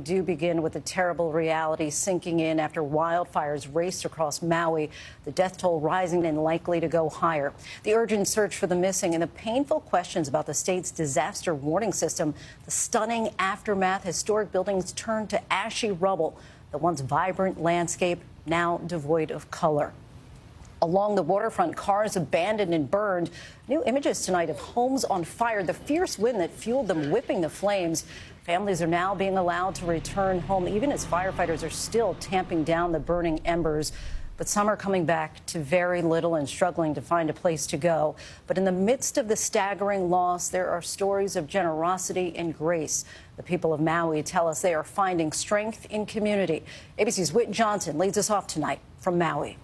Do begin with the terrible reality sinking in after wildfires raced across Maui, the death toll rising and likely to go higher. The urgent search for the missing and the painful questions about the state's disaster warning system, the stunning aftermath, historic buildings turned to ashy rubble, the once vibrant landscape now devoid of color. Along the waterfront, cars abandoned and burned. New images tonight of homes on fire, the fierce wind that fueled them whipping the flames. Families are now being allowed to return home, even as firefighters are still tamping down the burning embers. But some are coming back to very little and struggling to find a place to go. But in the midst of the staggering loss, there are stories of generosity and grace. The people of Maui tell us they are finding strength in community. ABC's Whit Johnson leads us off tonight from Maui.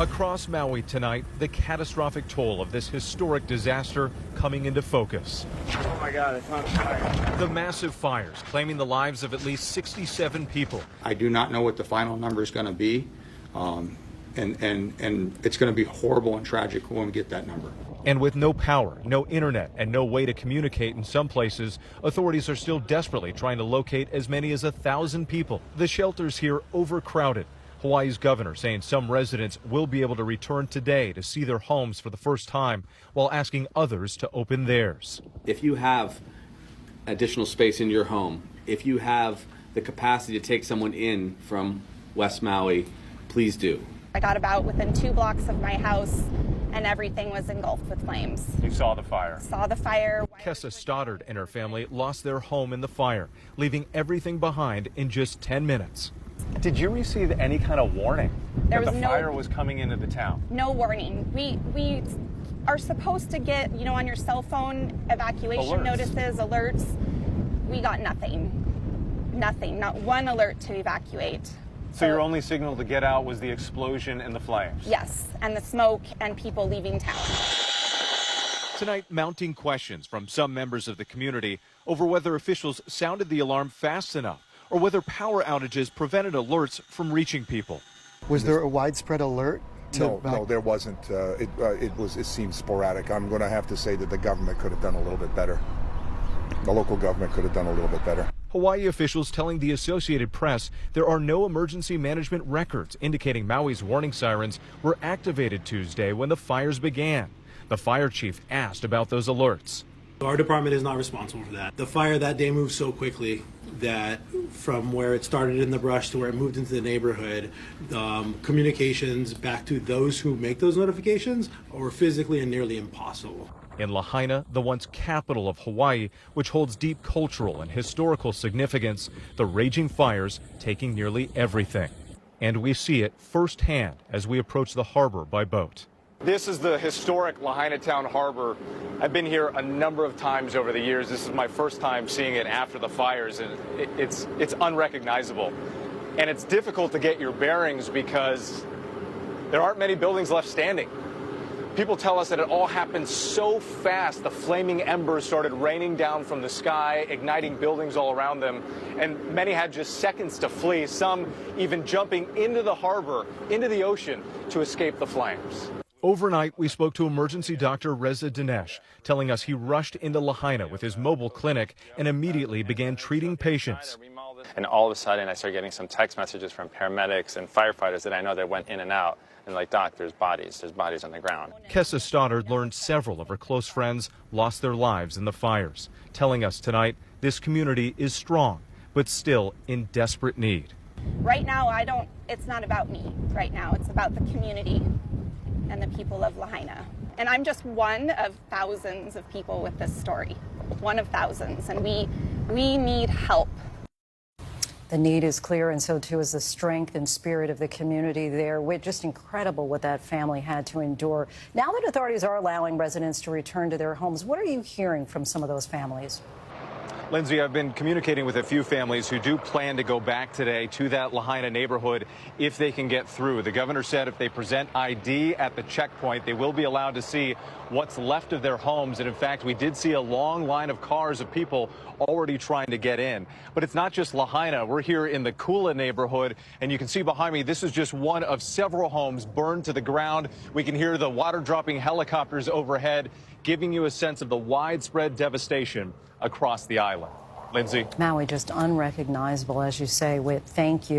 Across Maui tonight, the catastrophic toll of this historic disaster coming into focus. Oh my God, it's on fire. The massive fires claiming the lives of at least 67 people. I do not know what the final number is going to be, and it's going to be horrible and tragic when we get that number. And with no power, no internet, and no way to communicate in some places, authorities are still desperately trying to locate as many as 1,000 people. The shelters here overcrowded. Hawaii's governor saying some residents will be able to return today to see their homes for the first time, while asking others to open theirs. If you have additional space in your home, if you have the capacity to take someone in from West Maui, please do. I got about within 2 blocks of my house and everything was engulfed with flames. You saw the fire? Saw the fire. Kessa Stoddard and her family lost their home in the fire, leaving everything behind in just 10 minutes. Did you receive any kind of warning that the fire was coming into the town? No warning. We are supposed to get, on your cell phone evacuation notices, alerts. We got nothing. Nothing. Not one alert to evacuate. So your only signal to get out was the explosion and the flames? Yes, and the smoke and people leaving town. Tonight, mounting questions from some members of the community over whether officials sounded the alarm fast enough, or whether power outages prevented alerts from reaching people. Was there a widespread alert? No, there wasn't. It seemed sporadic. I'm going to have to say that the government could have done a little bit better. The local government could have done a little bit better. Hawaii officials telling the Associated Press there are no emergency management records indicating Maui's warning sirens were activated Tuesday when the fires began. The fire chief asked about those alerts. Our department is not responsible for that. The fire that day moved so quickly that from where it started in the brush to where it moved into the neighborhood, communications back to those who make those notifications were physically and nearly impossible. In Lahaina, the once capital of Hawaii, which holds deep cultural and historical significance, the raging fires taking nearly everything. And we see it firsthand as we approach the harbor by boat. This is the historic Lahaina Town Harbor. I've been here a number of times over the years. This is my first time seeing it after the fires, and it's unrecognizable. And it's difficult to get your bearings because there aren't many buildings left standing. People tell us that it all happened so fast, the flaming embers started raining down from the sky, igniting buildings all around them, and many had just seconds to flee, some even jumping into the harbor, into the ocean, to escape the flames. Overnight, we spoke to emergency doctor Reza Dinesh, telling us he rushed into Lahaina with his mobile clinic and immediately began treating patients. And all of a sudden, I started getting some text messages from paramedics and firefighters that I know that went in and out. And like, Doc, there's bodies on the ground. Kessa Stoddard learned several of her close friends lost their lives in the fires, telling us tonight this community is strong, but still in desperate need. Right now, it's not about me right now. It's about the community and the people of Lahaina. And I'm just one of thousands of people with this story, one of thousands, and we need help. The need is clear, and so too is the strength and spirit of the community there. Just incredible what that family had to endure. Now that authorities are allowing residents to return to their homes, what are you hearing from some of those families? Lindsay, I've been communicating with a few families who do plan to go back today to that Lahaina neighborhood if they can get through. The governor said if they present ID at the checkpoint, they will be allowed to see what's left of their homes. And in fact, we did see a long line of cars of people already trying to get in. But it's not just Lahaina. We're here in the Kula neighborhood, and you can see behind me, this is just one of several homes burned to the ground. We can hear the water dropping helicopters overhead. giving you a sense of the widespread devastation across the island. Lindsay? Maui just unrecognizable, as you say, Whit. Thank you.